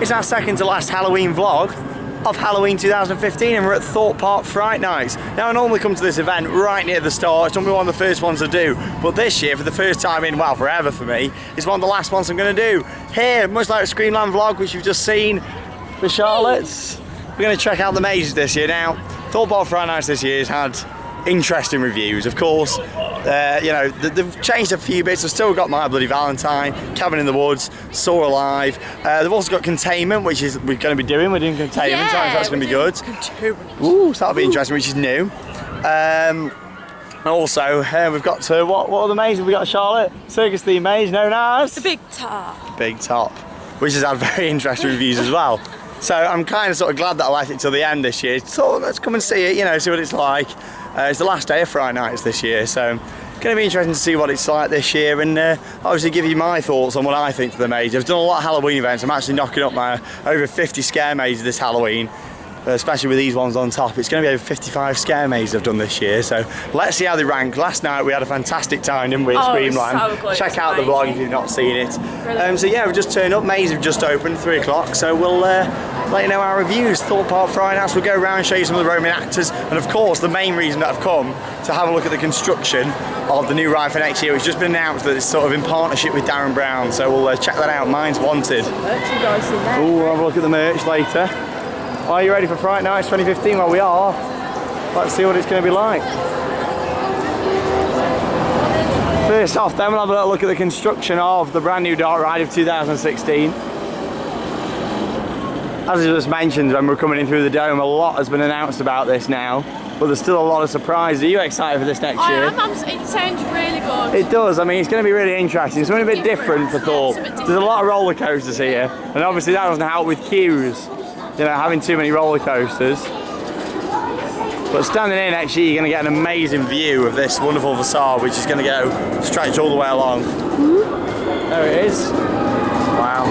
It's our second to last Halloween vlog of Halloween 2015 and we're at Thorpe Park Fright Nights. Now I normally come to this event right near the start, it's normally one of the first ones to do, but this year for the first time in, well, forever for me, it's one of the last ones I'm going to do. Here, much like the Screamland vlog which you've just seen with Charlotte's, we're going to check out the mazes this year. Now, Thorpe Park Fright Nights this year has had interesting reviews, of course. You know, they've changed a few bits. They've still got My Bloody Valentine, Cabin in the Woods, Saw Alive. They've also got Containment, which is we're going to be doing. We're doing Containment, so that's going to be good. Ooh, so that'll be interesting, which is new. Also, we've got what other maze have we got, Charlotte? Circus theme maze known as? The Big Top. Big Top, which has had very interesting reviews as well. So I'm kind of sort of glad that I left it till the end this year. So let's come and see it, you know, see what it's like. It's the last day of Fright Nights this year, so it's going to be interesting to see what it's like this year and obviously give you my thoughts on what I think of the maze. I've done a lot of Halloween events. I'm actually knocking up my over 50 scare mazes this Halloween, especially with these ones on top. It's going to be over 55 scare mazes I've done this year, so let's see how they rank. Last night we had a fantastic time, didn't we, at Screamland? So good. Check out the vlog if you've not seen it. So yeah, we've just turned up, maze have just opened, 3 o'clock, so we'll let you know our reviews. Thorpe Park Fright Nights, we'll go around and show you some of the Roman actors, and of course the main reason that I've come to have a look at the construction of the new ride for next year. It's just been announced that it's sort of in partnership with Darren Brown, so we'll check that out. Mine's Wanted. Ooh, we'll have a look at the merch later. Are you ready for Fright Nights 2015? Well, we are. Let's see what it's going to be like. First off then, we'll have a little look at the construction of the brand new dark ride of 2016. As I just mentioned when we're coming in through the dome, a lot has been announced about this now, but there's still a lot of surprises. Are you excited for this next year? I am. It sounds really good. It does. I mean, it's going to be really interesting. It's something a bit different for Thorpe. There's a lot of roller coasters here, and obviously that doesn't help with queues. You know, having too many roller coasters. But standing here next year, you're going to get an amazing view of this wonderful facade, which is going to go stretch all the way along. There it is. Wow.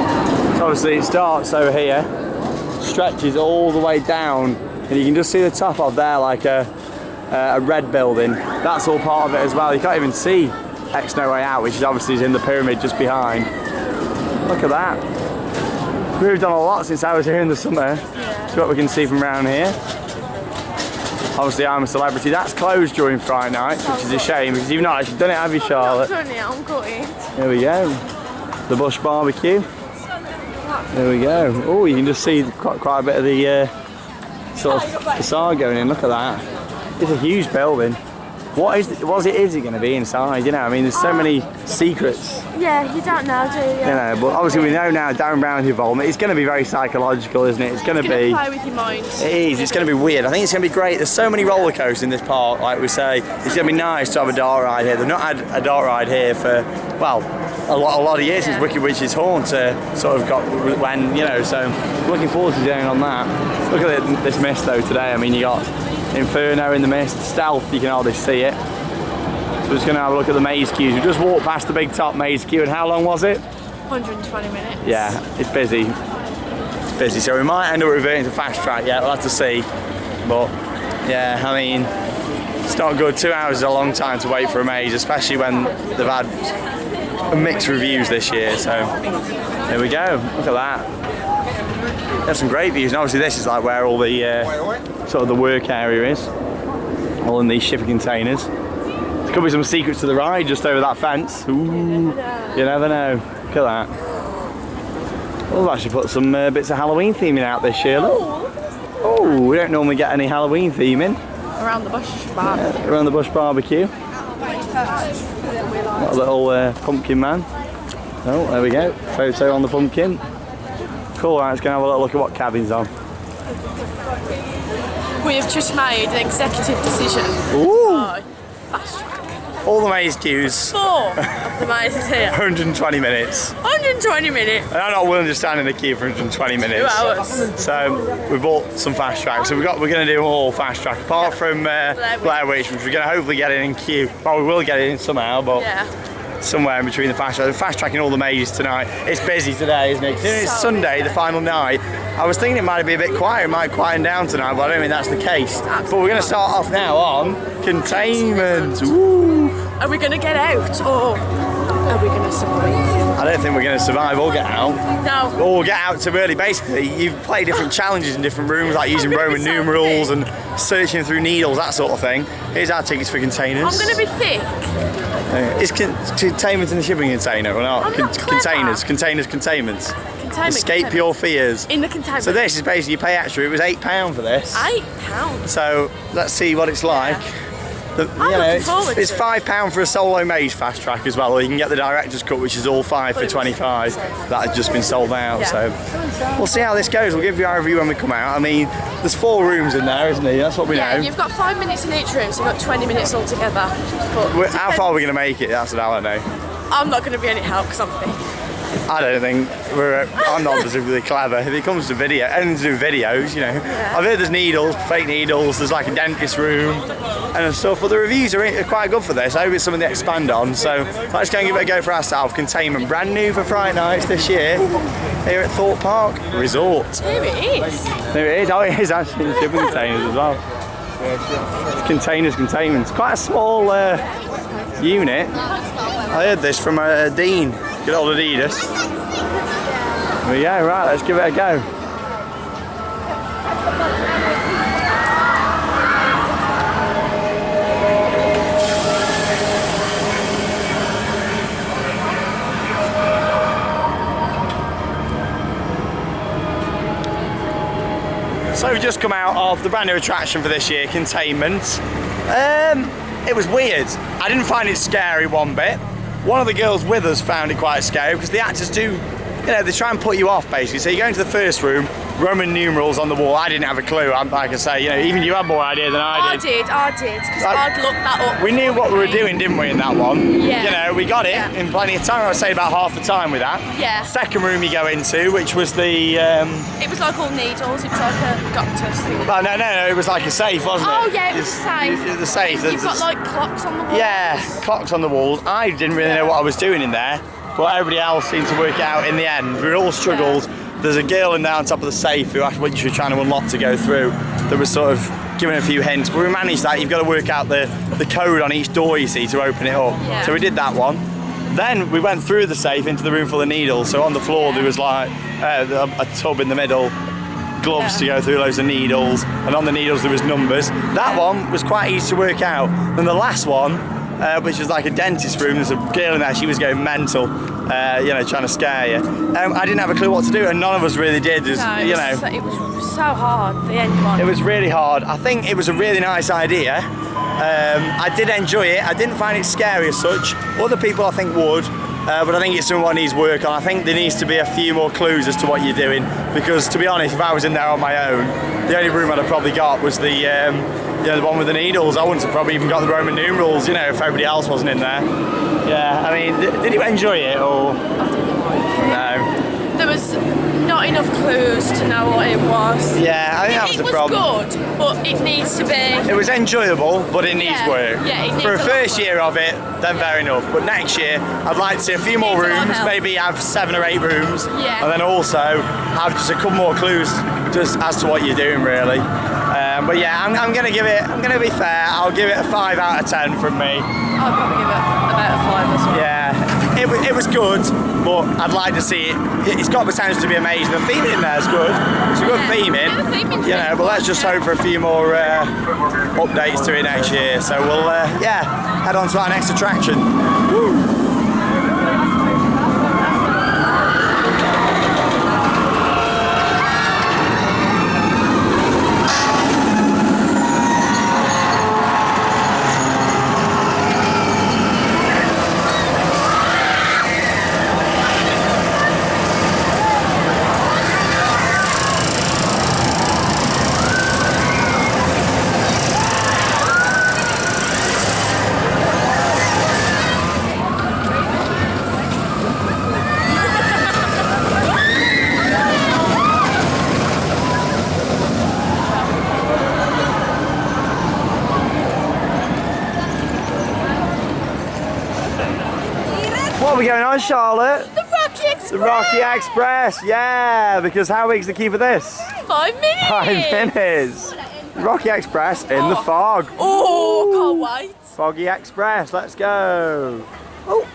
So obviously it starts over here, stretches all the way down, and you can just see the top of there like a red building. That's all part of it as well. You can't even see X No Way Out, which is obviously in the pyramid just behind. Look at that. We've done a lot since I was here in the summer. Yeah. See what we can see from around here. Obviously I'm a Celebrity. That's closed during Fright Nights, which is a shame because you've not actually done it, have you, Charlotte? I've done it, I'm gutted. There we go. The Bush Barbecue. There we go. Oh, you can just see quite a bit of the sort of facade going in. Look at that. It's a huge building. What is it going to be inside? You know, I mean, there's so many secrets. Yeah, you don't know, do you? You know, but obviously we know now Darren Brown's involvement. It's going to be very psychological, isn't it? It's going to be. Play with your mind. It is. It's going to be weird. I think it's going to be great. There's so many roller coasters in this park, like we say. It's going to be nice to have a dark ride here. They've not had a dark ride here for, well, a lot of years since Wicked Witch's Haunt sort of got when, you know. So looking forward to going on that. Look at this mist though today. I mean, you got Inferno in the mist, Stealth, you can hardly see it. So we're just going to have a look at the maze queues. We just walked past the Big Top maze queue, and how long was it? 120 minutes. Yeah, it's busy. It's busy, so we might end up reverting to fast track yet, we'll have to see. But yeah, I mean, it's not good. 2 hours is a long time to wait for a maze, especially when they've had mixed reviews this year. So there we go, look at that. There's some great views, and obviously this is like where all the sort of the work area is, all in these shipping containers. There could be some secrets to the ride just over that fence. Ooh, you never know. Look at that. We've actually put some bits of Halloween theming out this year. Look. Oh, we don't normally get any Halloween theming. Around the bush barbecue. Yeah, around the bush barbecue. Got a little pumpkin man. Oh, there we go. Photo on the pumpkin. Cool, right, let's go and have a little look at what cabin's on. We have just made an executive decision. Ooh! Fast track. All the maze queues. 4 of the mazes here. 120 minutes. 120 minutes. And I'm not willing to stand in the queue for 120 minutes. 2 hours. So we bought some fast tracks. So we're going to do all fast track, apart from Blair Witch, which we're going to hopefully get in queue. Well, we will get it in somehow, but somewhere in between the fast track. We're fast tracking all the mazes tonight. It's busy today, isn't it? It's Sunday, the final night. I was thinking it might be a bit quiet, it might quieten down tonight, but I don't think that's the case. But we're going to start off now on Containment. Ooh. Are we going to get out, or are we going to survive? I don't think we're going to survive or get out. No. Or get out too early. Basically, you play different challenges in different rooms, like using Roman numerals and searching through needles, that sort of thing. Here's our tickets for containers. I'm going to be thick. Is containment in the shipping container or not? I'm not Containers, clever. containments. Containment. Escape your fears. In the containment. So this is basically, you pay extra. It was £8 for this. £8? So let's see what it's like. You know, it's £5 for a solo maze fast track as well, or you can get the director's cut, which is all 5 for 25. That has just been sold out, so we'll see how this goes. We'll give you our review when we come out. I mean, there's 4 rooms in there, isn't there? That's what we know. Yeah, you've got 5 minutes in each room, so you've got 20 minutes altogether. How far are we going to make it? That's what I don't know. I'm not going to be any help because I'm thick. I don't think I'm not particularly clever. If it comes to video, and to do videos, you know. Yeah. I've heard there's needles, fake needles, there's like a dentist room and stuff, but the reviews are quite good for this. I hope it's something they expand on, so let's go and give it a go for ourselves. Containment, brand new for Fright Nights this year, here at Thorpe Park Resort. Here it is. There it is, oh it is actually in shipping containers as well. Containment. Quite a small unit. I heard this from Dean. Good old Adidas. But yeah, right, let's give it a go. So we've just come out of the brand new attraction for this year, Containment. It was weird. I didn't find it scary one bit. One of the girls with us found it quite scary because the actors do, you know, they try and put you off basically. So you go into the first room, Roman numerals on the wall. I didn't have a clue. Like I say, you know, even you had more idea than I did. I did, because I'd looked that up. We knew what we were doing, didn't we, in that one? Yeah. You know, we got it in plenty of time. I would say about half the time with that. Yeah. Second room you go into, which was the... It was like all needles. It was like a doctor's thing. Oh, no, it was like a safe, wasn't it? Oh, yeah, it was a safe. The safe. You've got like clocks on the walls. Yeah, clocks on the walls. I didn't really know what I was doing in there, but everybody else seemed to work it out in the end. We all struggled. Yeah. There's a girl in there on top of the safe which we're trying to unlock to go through. That was sort of giving a few hints, but we managed that. You've got to work out the code on each door, you see, to open it up. Yeah. So we did that one. Then we went through the safe into the room full of needles. So on the floor there was like a tub in the middle, gloves to go through loads of needles, and on the needles there was numbers. That one was quite easy to work out. And the last one, which was like a dentist room, there's a girl in there, she was going mental, you know, trying to scare you. I didn't have a clue what to do, and none of us really did. It was so hard, the end one. It was really hard. I think it was a really nice idea. I did enjoy it. I didn't find it scary as such. Other people I think would, but I think it's something one needs work on. I think there needs to be a few more clues as to what you're doing, because to be honest, if I was in there on my own, the only room I'd have probably got was the the one with the needles. I wouldn't have probably even got the Roman numerals, you know, if everybody else wasn't in there. Yeah, I mean, did you enjoy it, or? I didn't like it. No. There was not enough clues to know what it was. Yeah, I think that was the problem. It was good, but it needs to be... It was enjoyable, but it needs work. Yeah, it needs For a first year of it, then fair enough. But next year, I'd like to see a few more rooms, maybe have 7 or 8 rooms, and then also have just a couple more clues just as to what you're doing, really. But yeah, I'm gonna be fair. I'll give it a 5 out of 10 from me. I'll probably give it about a 5 as well. Yeah, it was good, but I'd like to see it. It's got potential to be amazing. The theming in there is good. It's a good theming. You know, but let's just hope for a few more updates to it next year. So we'll head on to our next attraction. Woo. What are we going on, Charlotte? The Rocky Express! The Rocky Express, yeah! Because how big's the key for this? 5 minutes! 5 minutes! Rocky Express in the fog. Oh, can't wait! Foggy Express, let's go! Oh!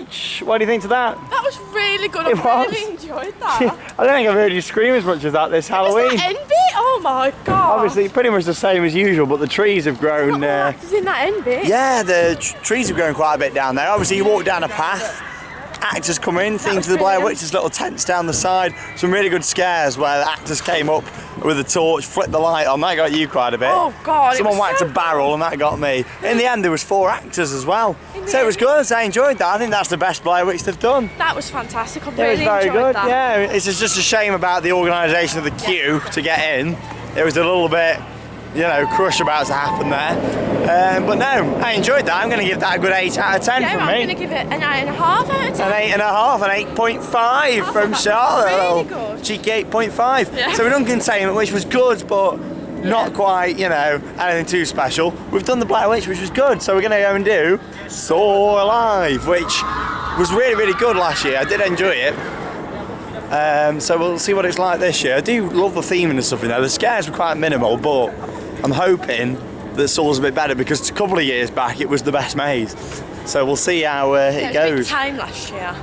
Witch. What do you think to that? That was really good. It I was. really enjoyed that. I don't think I've heard you scream as much as that this Halloween. Was that end bit? Oh my god. Obviously, pretty much the same as usual, but the trees have grown. Actors in that end bit. Yeah, the trees have grown quite a bit down there. Obviously, you walk down a path, actors come in, things to the Blair Witch, there's little tents down the side. Some really good scares where the actors came up with a torch, flipped the light on. That got you quite a bit. Oh god. Someone whacked a barrel and that got me. In the end, there was 4 actors as well. So it was good. I enjoyed that. I think that's the best Blair Witch they've done. That was fantastic. I It really was very enjoyed good. that. Yeah, it's just a shame about the organisation of the queue to get in. It was a little bit, you know, crush about to happen there. But no, I enjoyed that. I'm going to give that a good 8 out of 10 Yeah, from I'm me. going to give it an 8.5 out of 10. An 8.5, an 8.5 from Charlotte. Really Little good. cheeky 8.5. Yeah. So we've done Containment, which was good, but not quite, you know, anything too special. We've done the Blair Witch, which was good. So we're going to go and do Saw Alive, which was really, really good last year. I did enjoy it. So we'll see what it's like this year. I do love the theming and stuff in there. The scares were quite minimal, but I'm hoping that Saw's a bit better because a couple of years back it was the best maze. So we'll see how it It was big goes. time last year.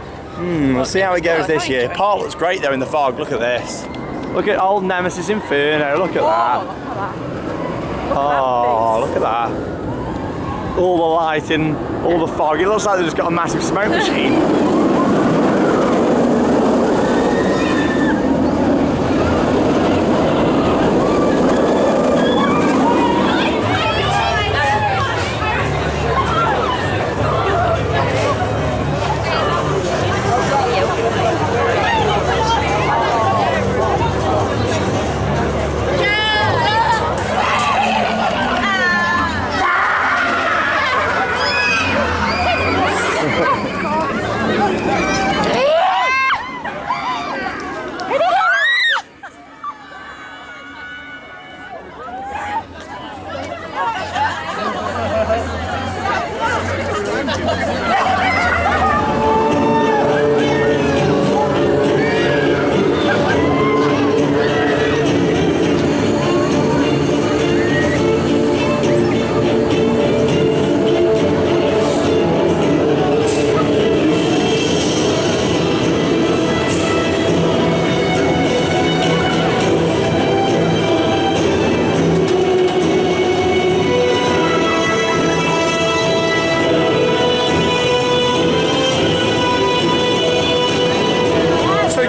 We'll see how it goes this year. Thank you. Park looks great though in the fog. Look at this. Look at old Nemesis Inferno. Look at that. Look at that. Oh, look at that. All the lighting, all the fog. It looks like they've just got a massive smoke machine.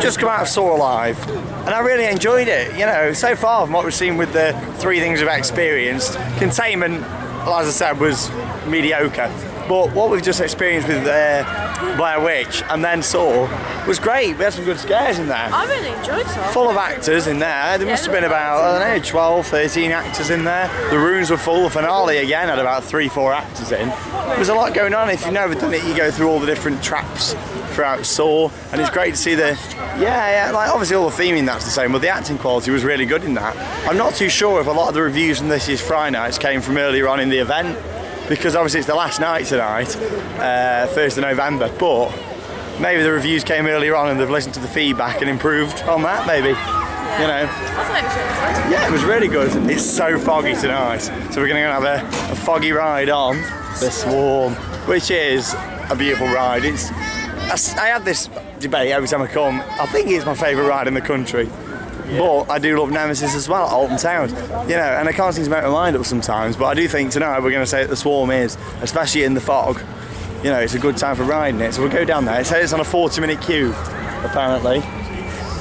Just come out of Saw Alive and I really enjoyed it. You know, so far from what we've seen with the 3 things we've experienced, Containment, as I said, was mediocre, but what we've just experienced with Blair Witch and then Saw was great. We had some good scares in there. I really enjoyed Saw. Full of actors in there. There must have been about, I don't know, 12, 13 actors in there. The rooms were full. The finale again had about 3-4 actors in. There's a lot going on. If you've never done it, you go through all the different traps throughout Saw, and it's great to see the like obviously all the theming that's the same, but the acting quality was really good in that. I'm not too sure if a lot of the reviews from this year's Fright Nights came from earlier on in the event, because obviously it's the last night tonight, 1st of November, but maybe the reviews came earlier on and they've listened to the feedback and improved on that maybe. You know. I thought it was really good. Yeah, it was really good. It's so foggy tonight, so we're going to have a foggy ride on the Swarm, which is a beautiful ride. I had this debate every time I come. I think it's my favourite ride in the country, but I do love Nemesis as well at Alton Towers. You know, and I can't seem to make my mind up sometimes, but I do think tonight we're going to say that the Swarm is, especially in the fog, you know, it's a good time for riding it. So we'll go down there. It says it's on a 40-minute queue, apparently.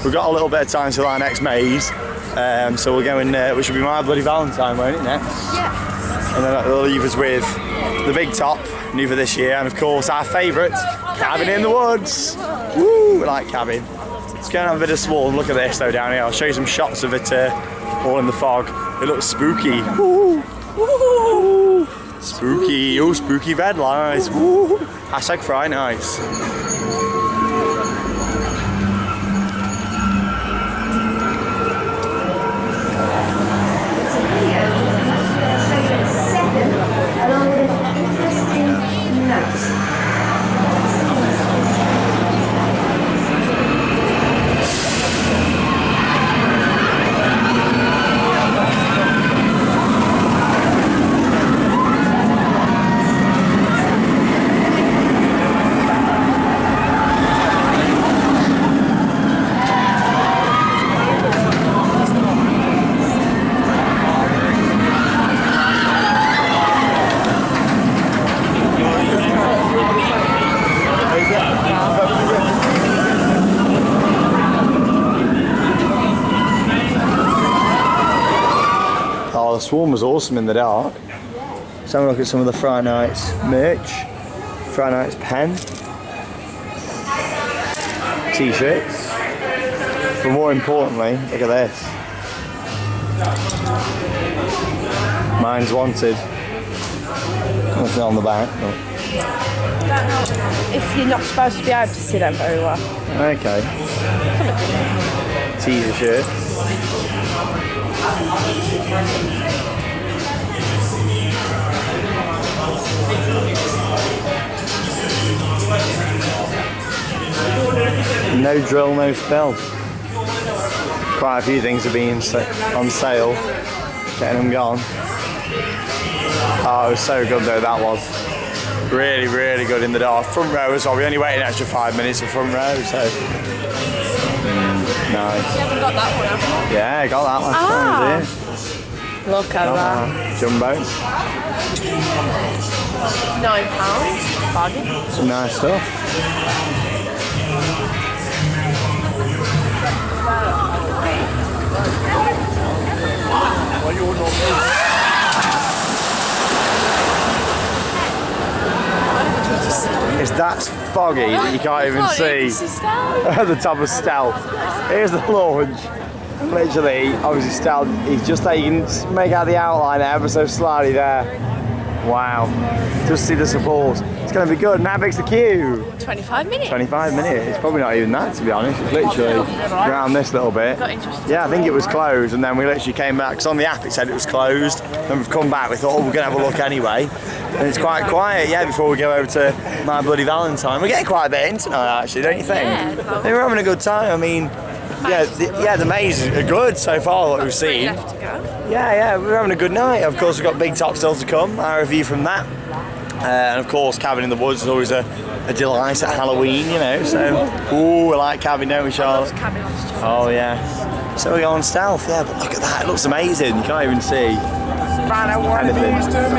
We've got a little bit of time till our next maze, so we'll go in, which will be My Bloody Valentine, won't it, next? Yes. And then that'll leave us with The Big Top, new for this year, and of course our favourite, Cabin in the Woods. Woo, we like Cabin. Let's go and have a bit of Swarm. Look at this though down here. I'll show you some shots of it all in the fog. It looks spooky. Woo. Woo. Spooky, oh spooky red lights. Woo. Hashtag Fright Nights. Oh, the Swarm was awesome in the dark. Let's have a look at some of the Fright Nights merch. Fright Nights pen. T-shirts. But more importantly, look at this. Mine's wanted. Nothing on the back. But... If you're not supposed to be able to see them very well. Okay. Teaser shirt. No drill, no spell. Quite a few things are being on sale. Getting them gone. Oh, it was so good though, that was. Really, really good in the dark. Front row as well. We only waited an extra 5 minutes for front row, so. Nice. You haven't got that one, have you? Yeah, I got that last time I was here. Look at that. Jumbo. £9. Foggy. Some nice stuff. It's that foggy that you can't even see at the top of Stealth. Here's the launch. Literally, obviously Stealth, he's just there, you can make out the outline ever so slightly there. Wow. Just see the support. It's going to be good. And how big's the queue? 25 minutes. 25 minutes. It's probably not even that, to be honest. It's literally around this little bit. Yeah, I think it was closed, and then we literally came back, because on the app it said it was closed. Then we've come back, we thought, oh, we're going to have a look anyway. And it's quite quiet, yeah, before we go over to My Bloody Valentine. We're getting quite a bit in tonight, actually, don't you think? Yeah. They were having a good time. I mean, the mazes are good so far, what we've seen. Left to go. Yeah, we're having a good night. Of course, we've got Big Top still to come, our review from that. And of course, Cabin in the Woods is always a delight at Halloween, you know, so. Ooh, we like Cabin, don't we, Charlotte? Cabin on the Oh, yeah. So we go on Stealth, yeah, but look at that, it looks amazing. You can't even see anything.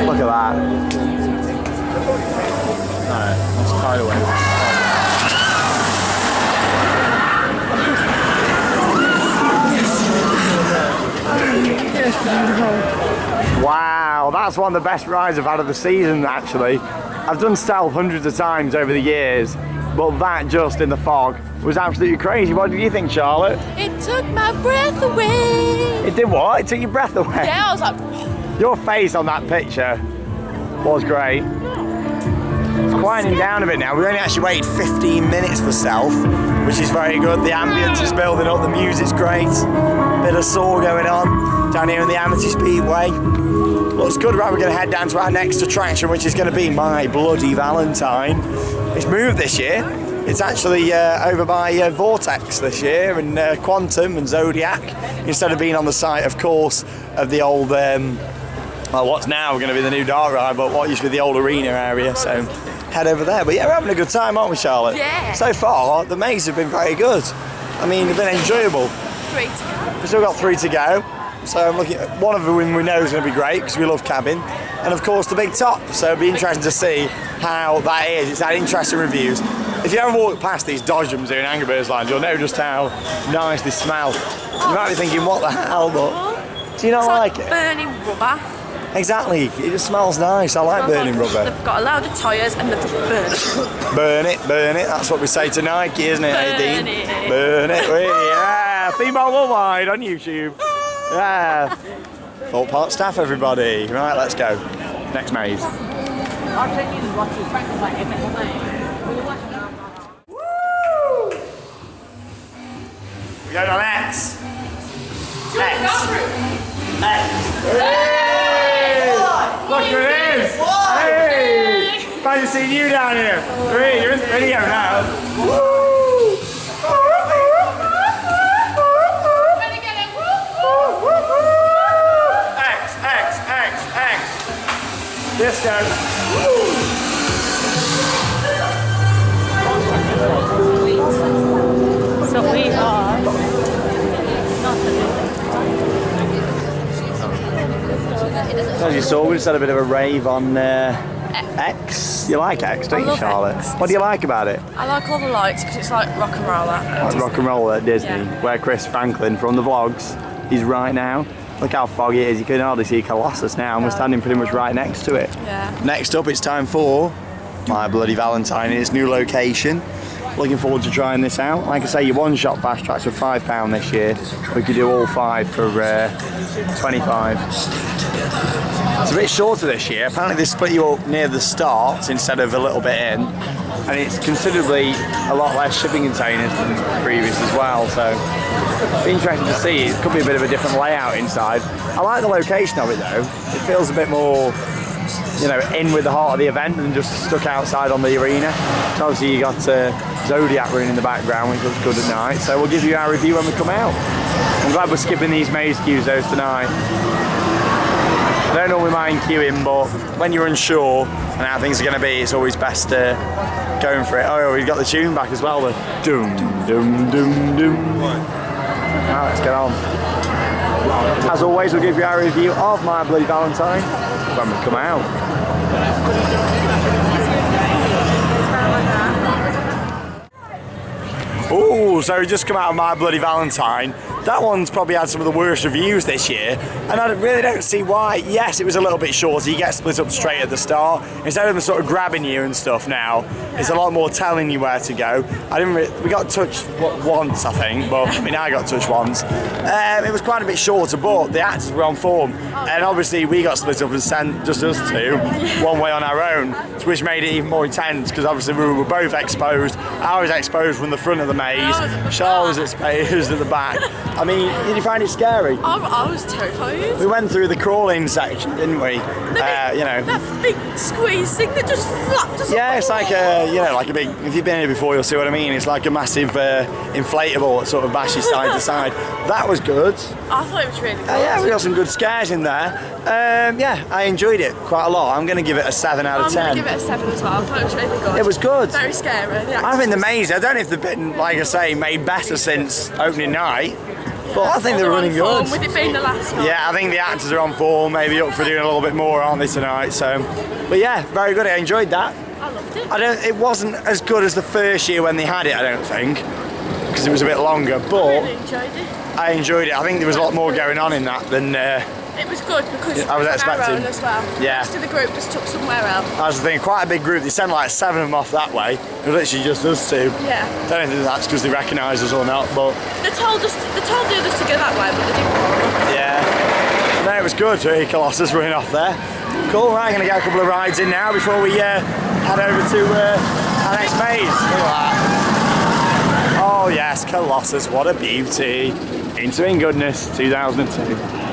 Look at that. Alright, let's tide away. Wow, that's one of the best rides I've had of the season, actually. I've done Stealth hundreds of times over the years, but that just in the fog was absolutely crazy. What did you think, Charlotte? It took my breath away. It did what? It took your breath away? Yeah, I was like... Your face on that picture was great. It's quieting down a bit now. We only actually waited 15 minutes for Stealth, which is very good. The ambience is building up, the music's great. Bit of Saw going on down here in the Amity Speedway. Looks good. Right, we're going to head down to our next attraction, which is going to be My Bloody Valentine. It's moved this year. It's actually over by Vortex this year, and Quantum and Zodiac, instead of being on the site, of course, of the old, well, what's now going to be the new dark ride, but what used to be the old arena area, so head over there. But yeah, we're having a good time, aren't we, Charlotte? Yeah. So far, the mazes have been very good. I mean, they've been enjoyable. 3 to go. We've still got 3 to go. So I'm looking at one of them we know is going to be great because we love Cabin, and of course the Big Top. So it'll be interesting to see how that is. It's had interesting reviews. If you ever walk past these dodgems here in Angry Birds Lounge, you'll know just how nice they smell. You might be thinking, what the hell? But do you not like it? Burning rubber. Exactly. It just smells nice. I like burning rubber. They've got a load of tyres and they've just burned it. Burn it, burn it. That's what we say to Nike, isn't it, Burn Dean? it. Burn it. Yeah. Female Worldwide on YouTube. Yeah. Thorpe Park staff, everybody. Right, let's go. Next maze. Woo! We going on X. X. X. Hey! Look who it is! Hey! Fancy seeing you down here. Great, you're in the video now. Woo! Disco. So we are. As you saw, we just had a bit of a rave on X. You like X, don't you, Charlotte? X. What do you like about it? I like all the lights because it's like rock and roll at Like rock and roll at Disney, Yeah. where Chris Franklin from the vlogs is right now. Look how foggy it is, you can hardly see Colossus now, and we're standing pretty much right next to it. Yeah. Next up, it's time for My Bloody Valentine in its new location. Looking forward to trying this out. Like I say, your one-shot fast tracks are £5 this year. We could do all 5 for 25. It's a bit shorter this year. Apparently they split you up near the start instead of a little bit in. And it's considerably a lot less shipping containers than previous as well. So it's interesting to see. It could be a bit of a different layout inside. I like the location of it though. It feels a bit more, you know, in with the heart of the event than just stuck outside on the arena. So obviously you got Zodiac running in the background, which looks good at night. So we'll give you our review when we come out. I'm glad we're skipping these maze queues though tonight. I don't normally mind queuing, but when you're unsure and how things are going to be, it's always best going for it. Oh, we've got the tune back as well. The doom, doom, doom, doom. Now let's get on. As always, we'll give you our review of My Bloody Valentine when we come out. Oh, so we just come out of My Bloody Valentine. That one's probably had some of the worst reviews this year, and I really don't see why. Yes, it was a little bit shorter. You get split up straight at the start. Instead of them sort of grabbing you and stuff now, it's a lot more telling you where to go. We got touched once, I think, but I mean, I got touched once. It was quite a bit shorter, but the actors were on form, and obviously we got split up and sent just us two one way on our own, which made it even more intense because obviously we were both exposed. I was exposed from the front of the maze. Charlotte was exposed at the back. I mean, did you find it scary? I was terrified. We went through the crawling section, didn't we? You know. That big squeeze thing that just flapped us. Yeah, it's like a, you know, like a big. If you've been here before, you'll see what I mean. It's like a massive inflatable that sort of bashes side to side. That was good. I thought it was really good. Yeah, we got some good scares in there. Yeah, I enjoyed it quite a lot. I'm going to give it a 7 out of 10. I'm going to give it a 7 as well. I thought it was really good. It was good. Very scary. I think the maze, I don't know if they've been, like I say, made better since opening night. But I think they're running good. With it being the last night. Yeah, I think the actors are on form, maybe up for doing a little bit more, aren't they, tonight? So, but yeah, very good. I enjoyed that. I loved it. It wasn't as good as the first year when they had it, I don't think, because it was a bit longer. But I really enjoyed it. I enjoyed it. I think there was a lot more going on in that than. It was good because I was expecting as well. Yeah. The rest of the group just took somewhere else. I was thinking, quite a big group. They sent like 7 of them off that way. It was literally just us two. Yeah. Don't know if that's because they recognised us or not, but They told the others to go that way, but they didn't. yeah. No, it was good to hear Colossus running off there. Cool. Right, I'm going to get a couple of rides in now before we head over to our next maze. Look at that. Oh yes, Colossus, what a beauty. Into in Goodness, 2002.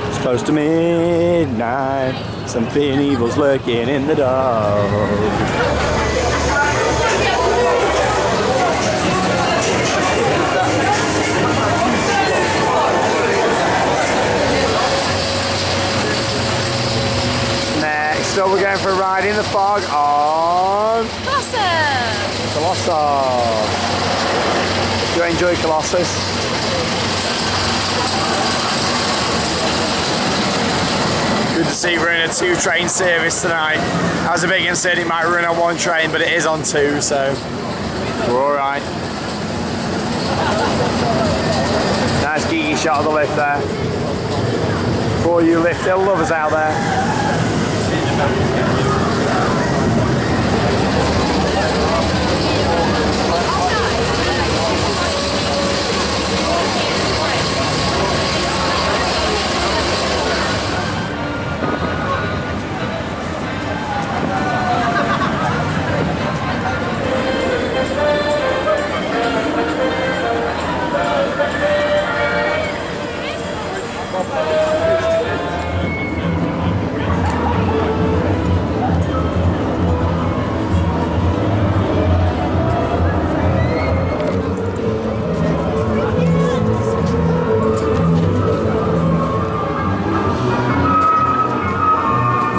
It's close to midnight, something evil's lurking in the dark. Next, so we're going for a ride in the fog on Colossus. Do you enjoy Colossus? Good to see we're in a 2-train service tonight. I was a bit concerned it might run on 1 train, but it is on 2, so we're alright. Nice geeky shot of the lift there. For you lift hill lovers out there.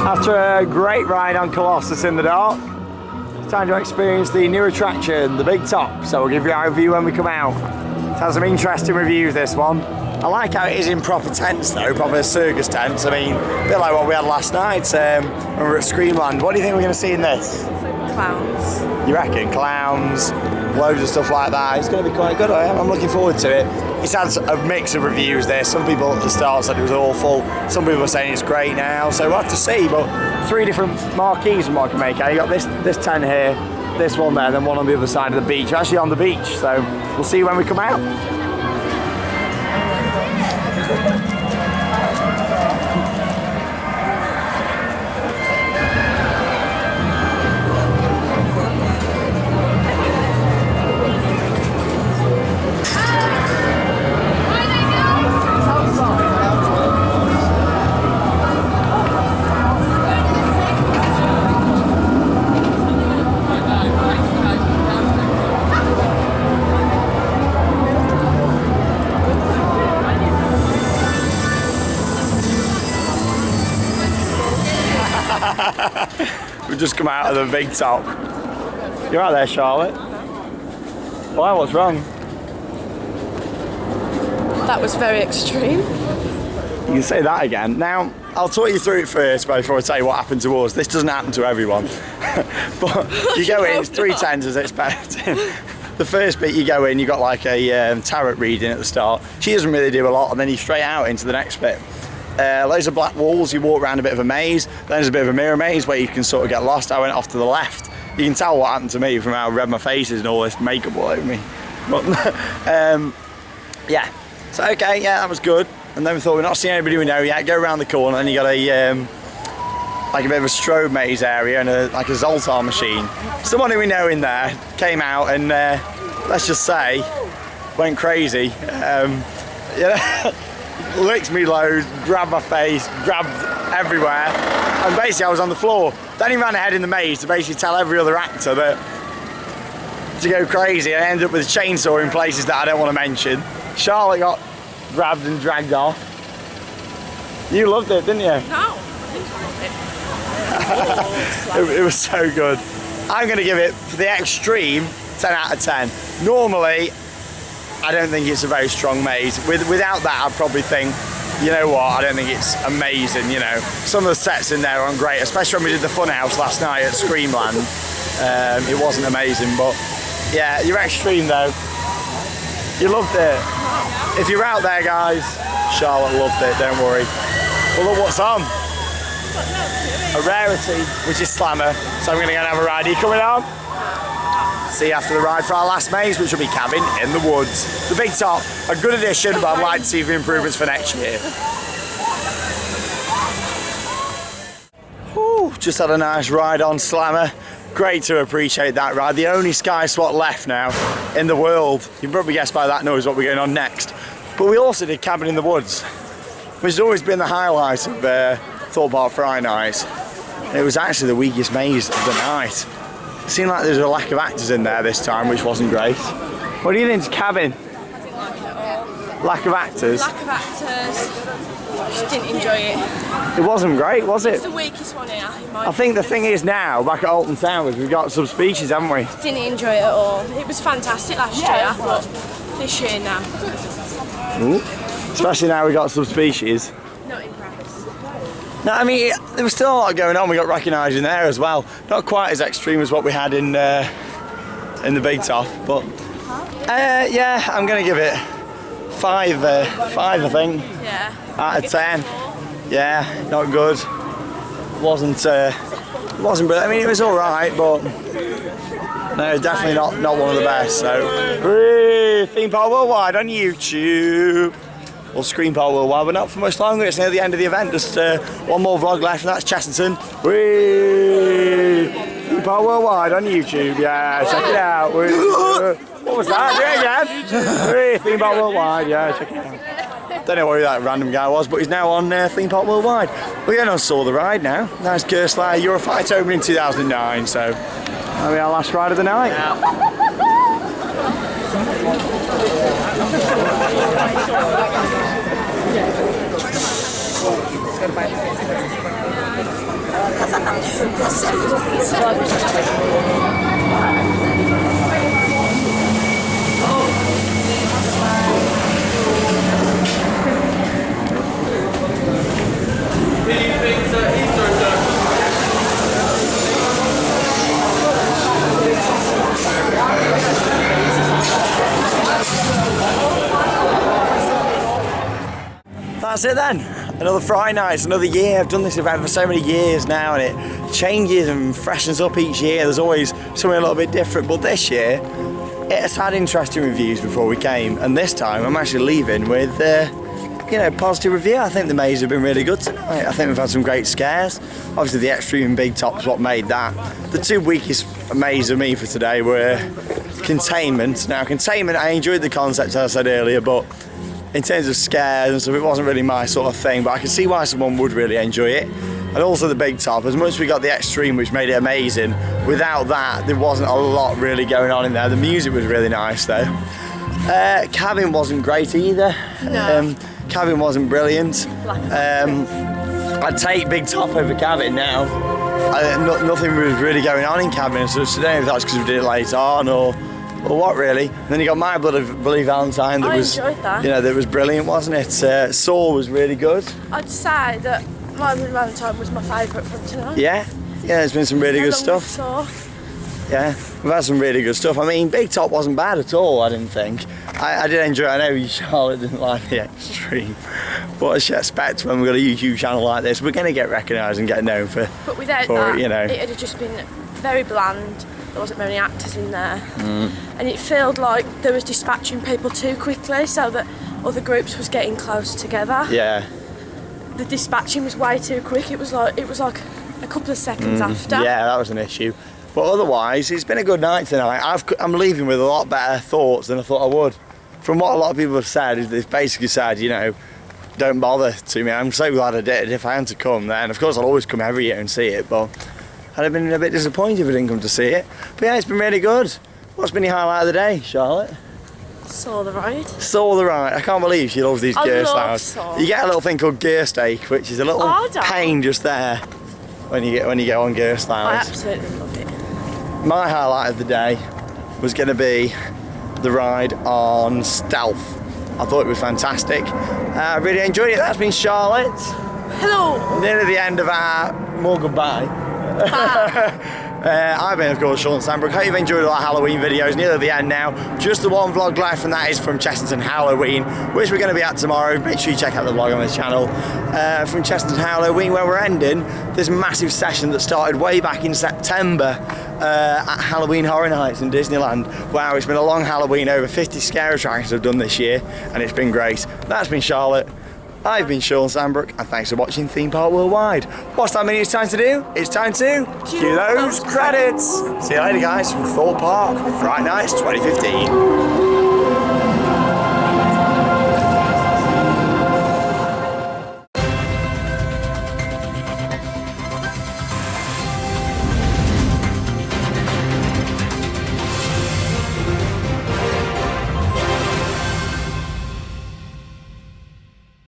After a great ride on Colossus in the dark, it's time to experience the new attraction, the Big Top. So we'll give you our review when we come out. It has some interesting reviews, this one. I like how it is in proper tents though, proper circus tents. I mean, a bit like what we had last night when we were at Screamland. What do you think we're going to see in this? Clowns. You reckon? Clowns, loads of stuff like that. It's going to be quite good. I'm looking forward to it. It's had a mix of reviews there. Some people at the start said it was awful. Some people are saying it's great now. So we'll have to see. But 3 different marquees from what I can make out. You got this tent here, this one there, and then one on the other side of the beach. We're actually on the beach, so we'll see when we come out. We've just come out of the big top. You're right there, Charlotte. Why? What's wrong? That was very extreme. You can say that again. Now, I'll talk you through it first before I tell you what happened to us. This doesn't happen to everyone. But you go in, it's 3 tens as expected. The first bit you go in, you got like a tarot reading at the start. She doesn't really do a lot, and then you straight out into the next bit. Loads of black walls, you walk around a bit of a maze, then there's a bit of a mirror maze where you can sort of get lost. I went off to the left. You can tell what happened to me from how red my face is and all this makeup all over me. But yeah, so okay, yeah, that was good. And then we thought, we're not seeing anybody we know yet, go around the corner, and then you got a like a bit of a strobe maze area and like a Zoltar machine. Someone who we know in there came out and let's just say went crazy. Yeah. Licked me loads, grabbed my face, grabbed everywhere, and basically I was on the floor. Then he ran ahead in the maze to basically tell every other actor that to go crazy, and I ended up with a chainsaw in places that I don't want to mention. Charlotte got grabbed and dragged off. You loved it, didn't you? No, I didn't love it. It was so good. I'm going to give it, for the extreme, 10 out of 10. Normally, I don't think it's a very strong maze. Without that, I'd probably think, you know what, I don't think it's amazing, you know. Some of the sets in there aren't great, especially when we did the Funhouse last night at Screamland. It wasn't amazing, but yeah, you're extreme though. You loved it. If you're out there, guys, Charlotte loved it, don't worry. Well, look what's on. A rarity, which is Slammer. So I'm going to go and have a ride. Are you coming on? See you after the ride for our last maze, which will be Cabin in the Woods. The Big Top, a good addition, but I'd like to see the improvements for next year. Whew, just had a nice ride on Slammer. Great to appreciate that ride. The only Sky Swat left now in the world. You can probably guess by that noise what we're going on next. But we also did Cabin in the Woods, which has always been the highlight of Thorpe Park Fright Nights. It was actually the weakest maze of the night. It seemed like there was a lack of actors in there this time, which wasn't great. What do you think, Cabin? I didn't like it at all. Lack of actors? Lack of actors. Just didn't enjoy it. It wasn't great, was it? It's the weakest one here. I think the thing is now, back at Alton Towers, we've got subspecies, haven't we? Didn't enjoy it at all. It was fantastic last year, but this year now. Ooh. Especially now we've got subspecies. Not impressed. No, I mean, there was still a lot going on. We got recognised in there as well. Not quite as extreme as what we had in the Big Top, but yeah, I'm going to give it 5, I think. Yeah. Out of 10. Yeah, not good. Wasn't brilliant. I mean, it was all right, but no, definitely not one of the best. So, Theme Park Worldwide on YouTube. Or Screen Park Worldwide, but not for much longer. It's near the end of the event. Just one more vlog left, and that's Chesterton. Theme Park Worldwide on YouTube. Yeah, check it out. What was that? Do it again. Theme Park Worldwide. Yeah, check it out. Don't know who that random guy was, but he's now on Theme Park Worldwide. We're going on Saw the Ride now. Nice Gerstley Eurofight opening in 2009, so that'll be our last ride of the night. that's it then. Another Fright Nights, another year. I've done this event for so many years now, and it changes and freshens up each year. There's always something a little bit different, but this year it has had interesting reviews before we came, and this time I'm actually leaving with you know, positive review. I think the maze have been really good tonight. I think we've had some great scares. Obviously the extreme big top's what made that. The two weakest maze of me for today were Containment. Now Containment, I enjoyed the concept as I said earlier, but in terms of scares and stuff, it wasn't really my sort of thing, but I can see why someone would really enjoy it. And also the big top, as much as we got the extreme, which made it amazing, without that there wasn't a lot really going on in there. The music was really nice though. Cabin wasn't great either. No. Cabin wasn't brilliant. I'd take big top over cabin now. Nothing was really going on in cabin, so I don't know if that's because we did it late on or what really. And then you got My Bloody Valentine. I enjoyed that. You know, that was brilliant, wasn't it? Saw was really good. I'd say that My Bloody Valentine was my favourite from tonight. Yeah, there's been some really good stuff. Saw. Yeah, we've had some really good stuff. I mean, Big Top wasn't bad at all, I didn't think. I did enjoy it. I know Charlotte didn't like the extreme. What I should expect when we've got a YouTube channel like this. We're going to get recognised and get known for. But without that, you know, it had just been very bland. There wasn't many actors in there. And it felt like there was dispatching people too quickly, so that other groups was getting close together. Yeah. The dispatching was way too quick. It was like a couple of seconds after. Yeah, that was an issue. But otherwise, it's been a good night tonight. I'm leaving with a lot better thoughts than I thought I would. From what a lot of people have said, is they've basically said, you know, don't bother to me. I'm so glad I did. If I had to come, then of course I'll always come every year and see it, but I'd have been a bit disappointed if I didn't come to see it. But yeah, it's been really good. What's been your highlight of the day, Charlotte? Saw the ride. Saw the ride. I can't believe she loves these gear styles. Saw. You get a little thing called gear steak, which is a little pain just there when you go on gear styles. I absolutely love it. My highlight of the day was going to be the ride on Stealth. I thought it was fantastic. I really enjoyed it. That's been Charlotte. Hello. Nearly the end of our more goodbye. I've been, of course, Shawn Sandbrook. Hope you've enjoyed all our Halloween videos. Nearly the end now. Just the one vlog left, and that is from Chesterton Halloween, which we're going to be at tomorrow. Make sure you check out the vlog on this channel. From Chesterton Halloween, where we're ending this massive session that started way back in September at Halloween Horror Nights in Disneyland. Wow, it's been a long Halloween. Over 50 scare attractions I've done this year, and it's been great. That's been Charlotte. I've been Shawn Sandbrook, and thanks for watching Theme Park Worldwide. What's that mean it's time to do? It's time to cue those credits. See you later, guys, from Thorpe Park Fright Nights 2015.